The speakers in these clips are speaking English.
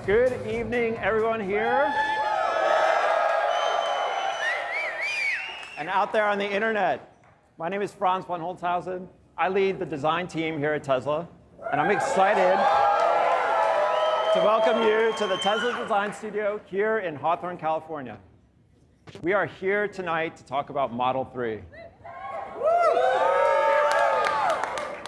Good evening, everyone here. And out there on the internet. My name is Franz von Holzhausen. I lead the design team here at Tesla. And I'm excited to welcome you to the Tesla Design Studio here in Hawthorne, California. We are here tonight to talk about Model 3.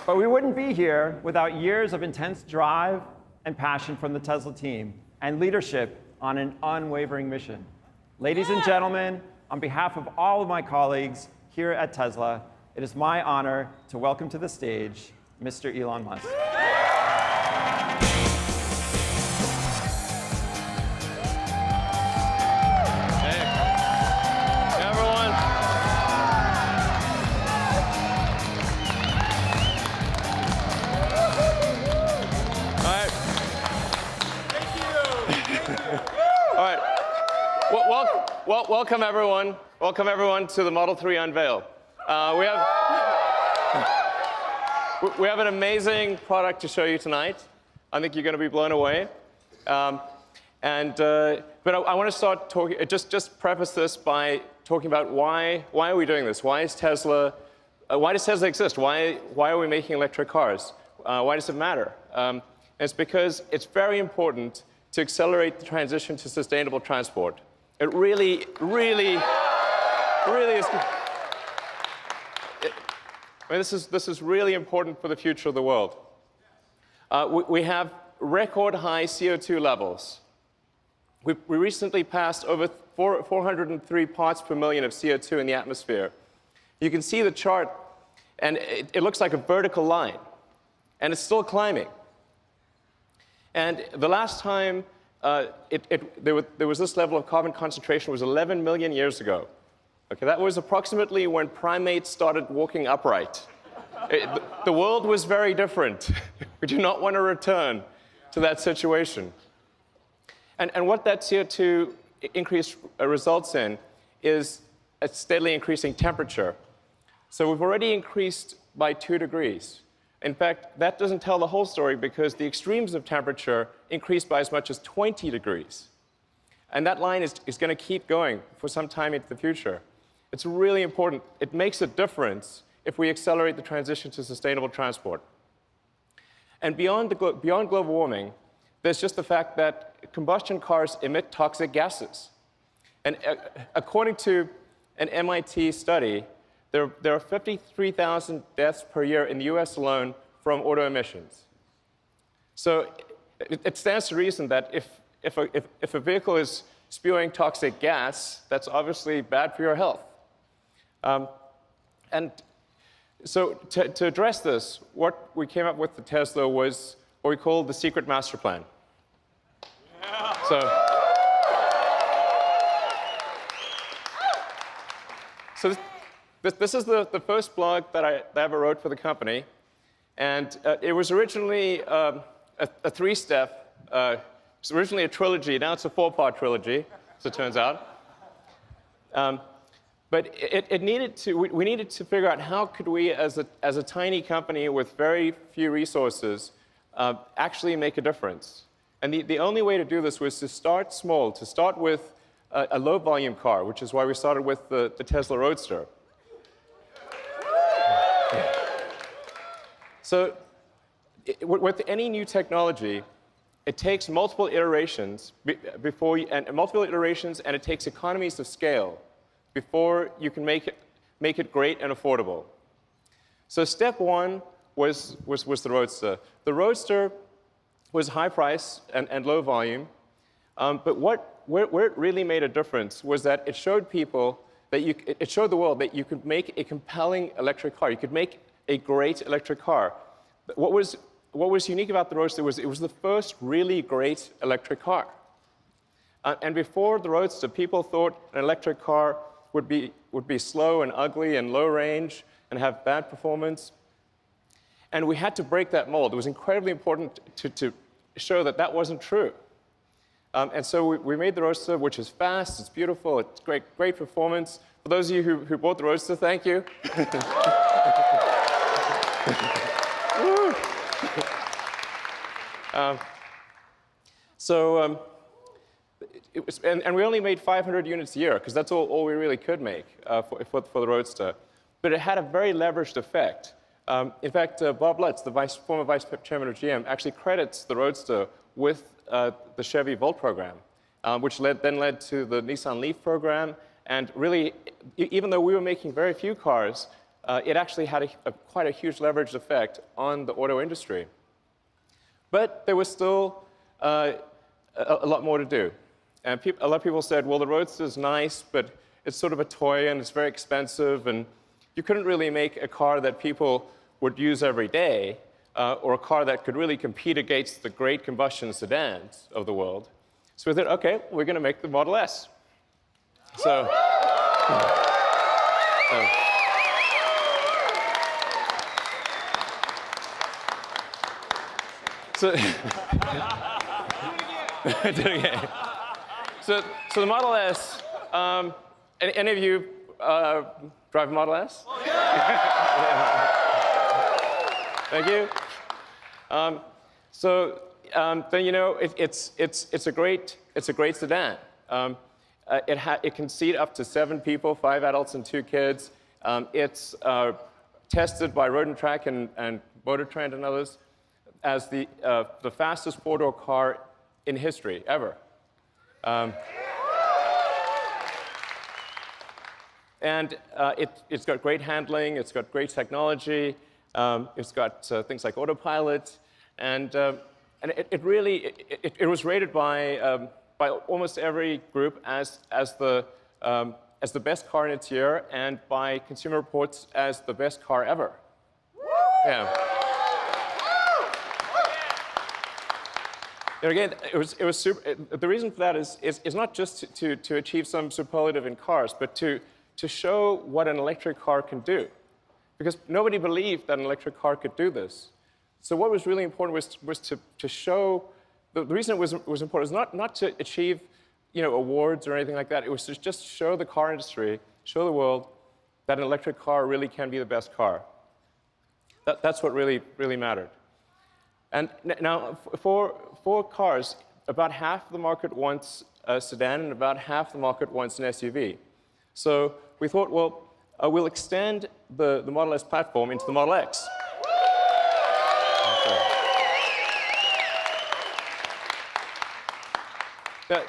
But we wouldn't be here without years of intense drive and passion from the Tesla team and leadership on an unwavering mission. Ladies and gentlemen, on behalf of all of my colleagues here at Tesla, it is my honor to welcome to the stage Mr. Elon Musk. Welcome everyone. Welcome everyone to the Model 3 Unveil. We have an amazing product to show you tonight. I think you're going to be blown away. But I want to start talking. Just preface this by talking about why are we doing this? Why is Tesla? Why does Tesla exist? Why are we making electric cars? Why does it matter? It's because it's very important to accelerate the transition to sustainable transport. It really is. This is really important for the future of the world. We have record high CO2 levels. We recently passed over 403 parts per million of CO2 in the atmosphere. You can see the chart, and it looks like a vertical line, and it's still climbing. And the last time there was this level of carbon concentration was 11 million years ago. Okay, that was approximately when primates started walking upright. The world was very different. We do not want to return to that situation. And what that CO2 increase results in is a steadily increasing temperature. So we've already increased by 2 degrees. In fact, that doesn't tell the whole story because the extremes of temperature increase by as much as 20 degrees. And that line is going to keep going for some time into the future. It's really important. It makes a difference if we accelerate the transition to sustainable transport. And beyond global warming, there's just the fact that combustion cars emit toxic gases. And according to an MIT study, there are 53,000 deaths per year in the US alone from auto emissions. So it stands to reason that if a vehicle is spewing toxic gas, that's obviously bad for your health. And so to address this, what we came up with at Tesla was what we call the secret master plan. Yeah. So this is the first blog that I ever wrote for the company. And it was originally a 3-step. It was originally a trilogy. Now it's a 4-part trilogy, as it turns out. But we needed to figure out how could we, as a tiny company with very few resources, actually make a difference. And the only way to do this was to start small, to start with a low-volume car, which is why we started with the Tesla Roadster. So with any new technology, it takes multiple iterations and it takes economies of scale before you can make it great and affordable. So step 1 was the Roadster. The Roadster was high price and low volume, but where it really made a difference was that it showed people that it showed the world that you could make a compelling electric car. You could make a great electric car. What was unique about the Roadster was it was the first really great electric car. And before the Roadster, people thought an electric car would be slow and ugly and low range and have bad performance. And we had to break that mold. It was incredibly important to show that that wasn't true. And so we made the Roadster, which is fast, it's beautiful, it's great performance. For those of you who bought the Roadster, thank you. So and we only made 500 units a year, because that's all we really could make for the Roadster. But it had a very leveraged effect. In fact, Bob Lutz, the former vice chairman of GM, actually credits the Roadster with the Chevy Volt program, which then led to the Nissan Leaf program. And really, even though we were making very few cars, it actually had quite a huge leveraged effect on the auto industry. But there was still a lot more to do. And a lot of people said, well, the Roadster is nice, but it's sort of a toy, and it's very expensive, and you couldn't really make a car that people would use every day, or a car that could really compete against the great combustion sedans of the world. So we thought, OK, we're going to make the Model S. So the Model S, any of you drive a Model S? Oh, yeah. Thank you. Then you know it's a great sedan. It can seat up to 7 people, 5 adults and 2 kids. It's tested by Road and Track and Motor Trend and others as the fastest 4-door car in history ever. And it's got great handling. It's got great technology. It's got things like autopilot, and it was rated by almost every group as the best car in its year, and by Consumer Reports as the best car ever. Yeah. And again, it was super. The reason for that is not just to achieve some superlative in cars, but to show what an electric car can do. Because nobody believed that an electric car could do this. So what was really important was to show, the reason it was important was not to achieve awards or anything like that. It was to just show the car industry, show the world that an electric car really can be the best car. That's what really mattered. And now for cars, about half the market wants a sedan and about half the market wants an SUV. So we thought, well, we'll extend the Model S platform into the Model X. Now,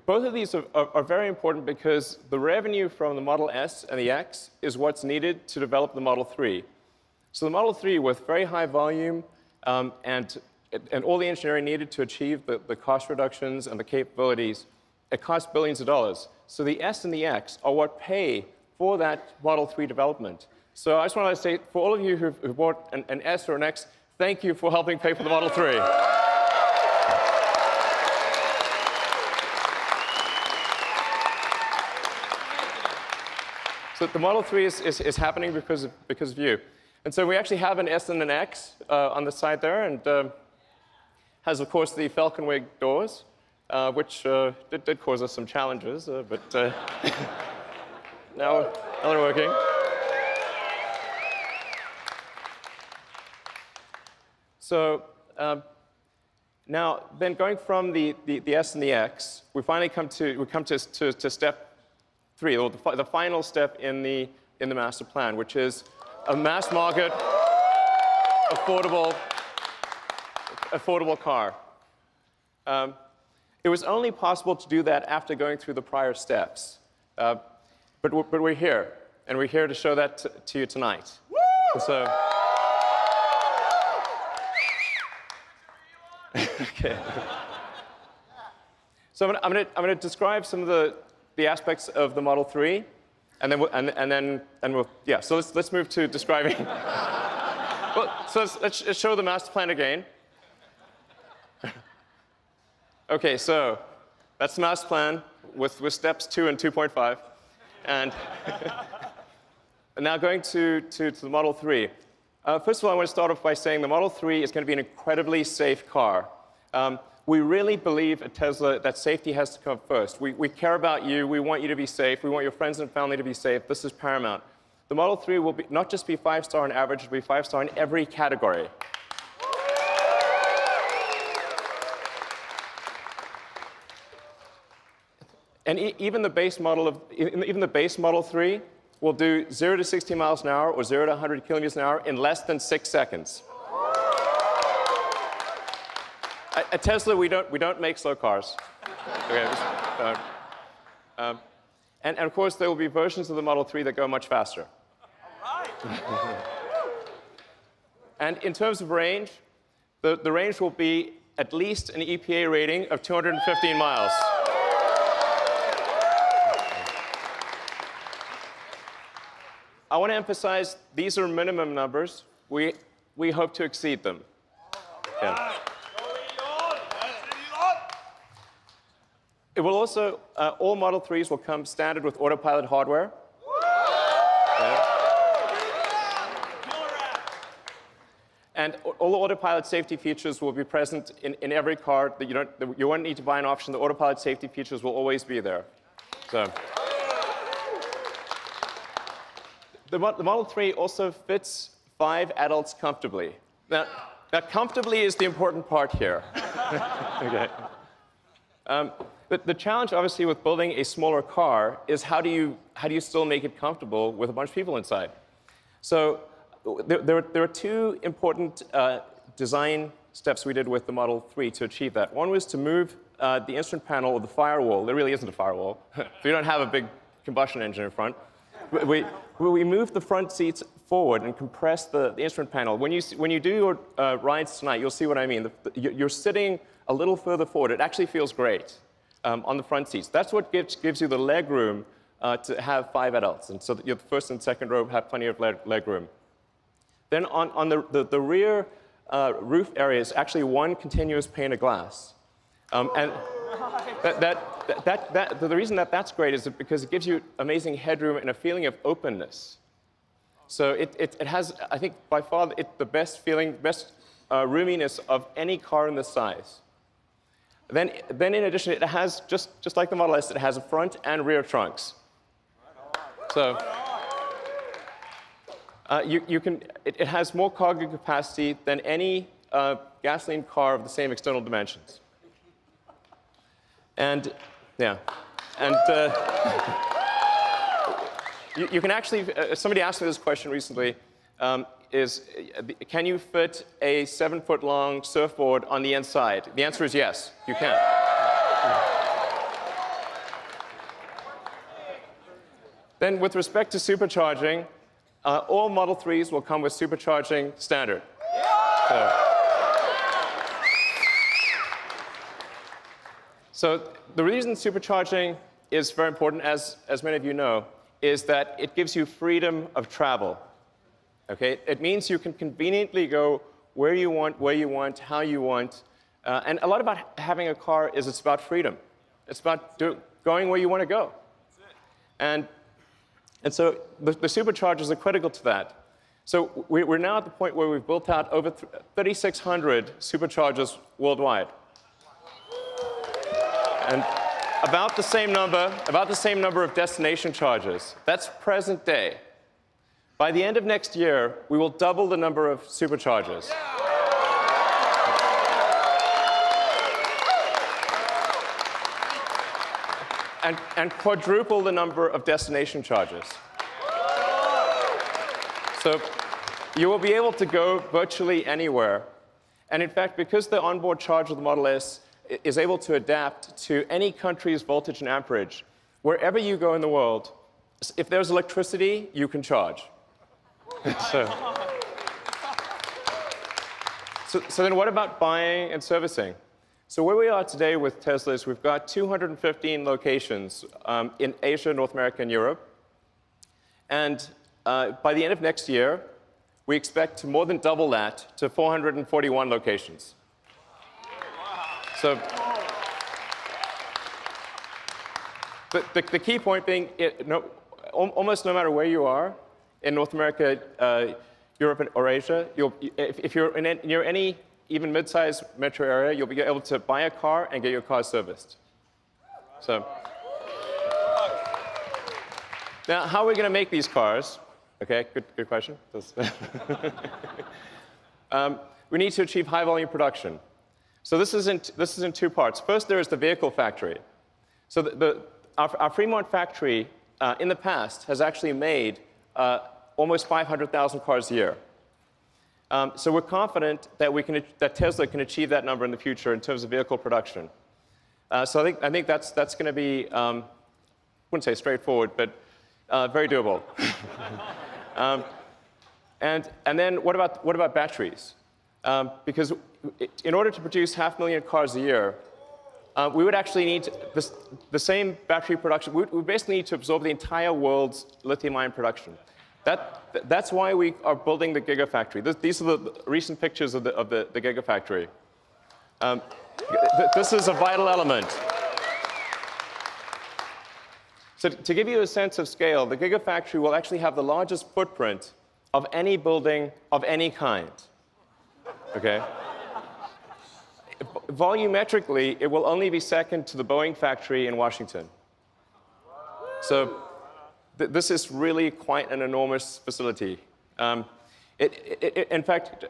both of these are very important because the revenue from the Model S and the X is what's needed to develop the Model 3. So the Model 3, with very high volume and all the engineering needed to achieve the cost reductions and the capabilities, it costs billions of dollars. So the S and the X are what pay for that Model 3 development. So I just want to say, for all of you who bought an S or an X, thank you for helping pay for the Model 3. So the Model 3 is happening because of you. And so we actually have an S and an X on the side there, and has, of course, the Falcon Wing doors, which did cause us some challenges, but now they're working. So now, then going from the S and the X, we finally come to step 3, or the final step in the master plan, which is a mass market, affordable car. It was only possible to do that after going through the prior steps. But we're here, and we're here to show that to you tonight. So, okay. So I'm going to describe some of the aspects of the Model 3, and then we'll yeah. So let's move to describing. Well, so let's show the master plan again. Okay, so that's the master plan with steps 2 and 2.5. And now going to the Model 3. First of all, I want to start off by saying the Model 3 is going to be an incredibly safe car. We really believe at Tesla that safety has to come first. We care about you. We want you to be safe. We want your friends and family to be safe. This is paramount. The Model 3 will not just be 5-star on average, it will be 5-star in every category. And even the base Model 3 will do 0 to 60 miles an hour or 0 to 100 kilometers an hour in less than 6 seconds. At Tesla, we don't make slow cars. Okay, and of course, there will be versions of the Model 3 that go much faster. And in terms of range, the range will be at least an EPA rating of 215 miles. I want to emphasize these are minimum numbers. We hope to exceed them. Yeah. It will also, all Model 3s will come standard with autopilot hardware. Yeah. And all the autopilot safety features will be present in every car. That you won't need to buy an option. The autopilot safety features will always be there. So. The Model 3 also fits 5 adults comfortably. Now comfortably is the important part here. Okay. But the challenge, obviously, with building a smaller car is how do you still make it comfortable with a bunch of people inside? So there are two important design steps we did with the Model 3 to achieve that. One was to move the instrument panel or the firewall. There really isn't a firewall. We don't have a big combustion engine in front. We moved the front seats forward and compressed the instrument panel. When you do your rides tonight, you'll see what I mean. You're sitting a little further forward. It actually feels great on the front seats. That's what gives you the leg room to have 5 adults. And so that your first and second row have plenty of leg room. Then on the rear roof area is actually one continuous pane of glass. And the reason that that's great is because it gives you amazing headroom and a feeling of openness. So it has, I think, by far the best roominess of any car in this size. Then in addition, it has, just like the Model S, it has a front and rear trunks. So it has more cargo capacity than any gasoline car of the same external dimensions. And yeah, and you can actually, somebody asked me this question recently, can you fit a 7-foot-long surfboard on the inside? The answer is yes, you can. Then with respect to supercharging, all Model 3s will come with supercharging standard. So the reason supercharging is very important, as many of you know, is that it gives you freedom of travel. Okay? It means you can conveniently go where you want, how you want. And a lot about having a car is it's about freedom. It's about going where you want to go. And so the superchargers are critical to that. So we're now at the point where we've built out over 3,600 superchargers worldwide. And about the same number of destination chargers. That's present day. By the end of next year, we will double the number of superchargers. And quadruple the number of destination chargers. So you will be able to go virtually anywhere. And in fact, because the onboard charger of the Model S is able to adapt to any country's voltage and amperage, wherever you go in the world, if there's electricity, you can charge. So then what about buying and servicing? So where we are today with Tesla is we've got 215 locations in Asia, North America, and Europe. And by the end of next year, we expect to more than double that to 441 locations. So the key point being, almost no matter where you are in North America, Europe, or Asia, if you're near any even mid-sized metro area, you'll be able to buy a car and get your car serviced. So now, how are we going to make these cars? Okay, good question. We need to achieve high-volume production. So this is in 2 parts. First, there is the vehicle factory. So our Fremont factory in the past has actually made almost 500,000 cars a year. So we're confident that Tesla can achieve that number in the future in terms of vehicle production. So I think that's going to be, I wouldn't say straightforward, but very doable. And then what about batteries? Because in order to produce 500,000 cars a year, we would actually need the same battery production. We basically need to absorb the entire world's lithium-ion production. That's why we are building the Gigafactory. These are the recent pictures of the Gigafactory. This is a vital element. So to give you a sense of scale, the Gigafactory will actually have the largest footprint of any building of any kind. Okay? Volumetrically, it will only be second to the Boeing factory in Washington. So this is really quite an enormous facility. In fact,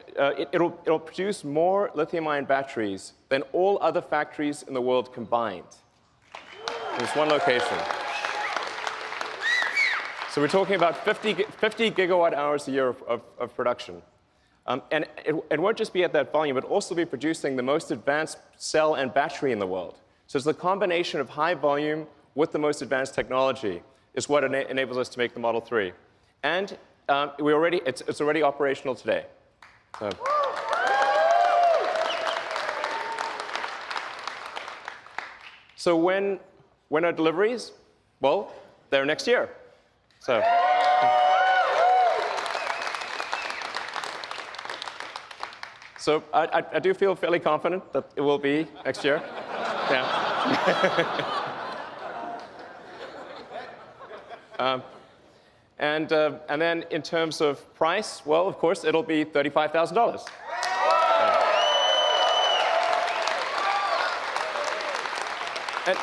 it'll produce more lithium-ion batteries than all other factories in the world combined. There's one location. So we're talking about 50 gigawatt hours a year of production. And it won't just be at that volume, but also be producing the most advanced cell and battery in the world. So it's the combination of high volume with the most advanced technology is what enables us to make the Model 3. And it's already operational today. So when are deliveries? Well, they're next year. So. So I do feel fairly confident that it will be next year. Yeah. And then in terms of price, well, of course, it'll be $35,000.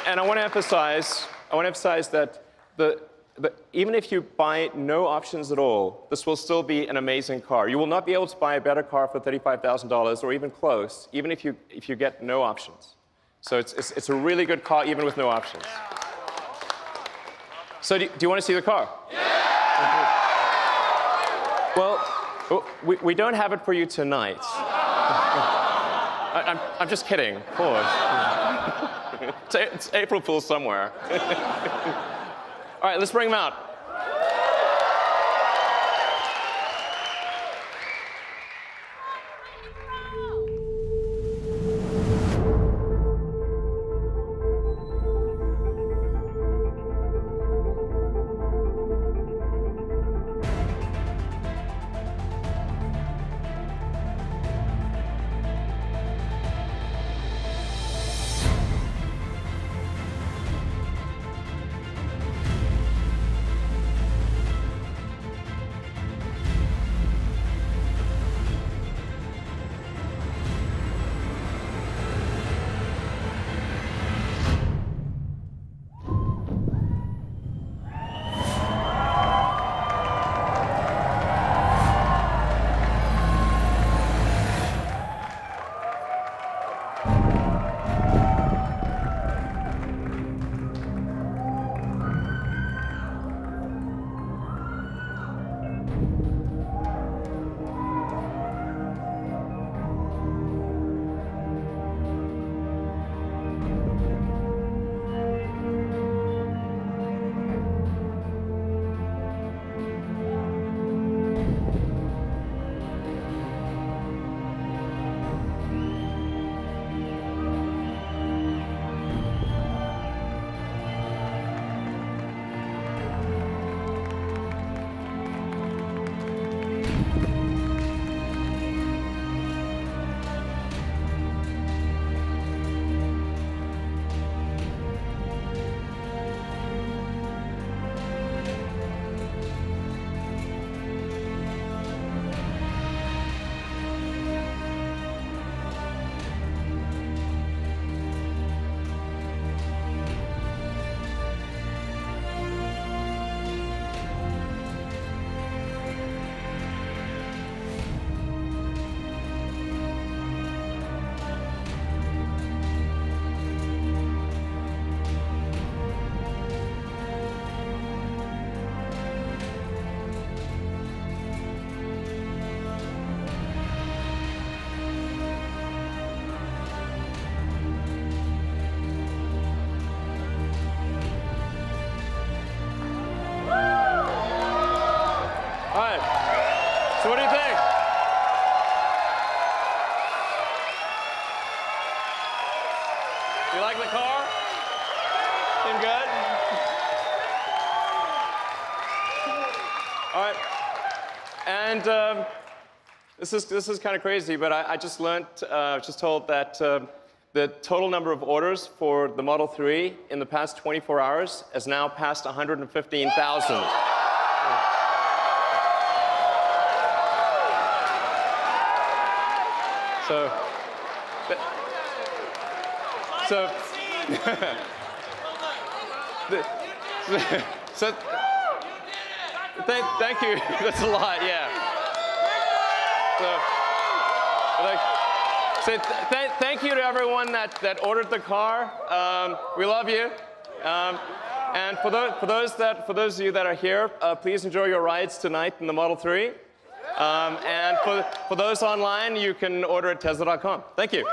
And I want to emphasize that even if you buy no options at all, this will still be an amazing car. You will not be able to buy a better car for $35,000 or even close, even if you get no options. So it's a really good car, even with no options. So do you want to see the car? Yeah! Well, we don't have it for you tonight. I'm just kidding, of course. It's April Fool's somewhere. All right, let's bring them out. what do you think? You like the car? Seem good? All right. And this is kind of crazy, but I just learned, just told that the total number of orders for the Model 3 in the past 24 hours has now passed 115,000. So, thank you. That's a lot, yeah. So thank you to everyone that ordered the car. We love you. And for those of you that are here, please enjoy your rides tonight in the Model 3. And for those online, you can order at Tesla.com. Thank you.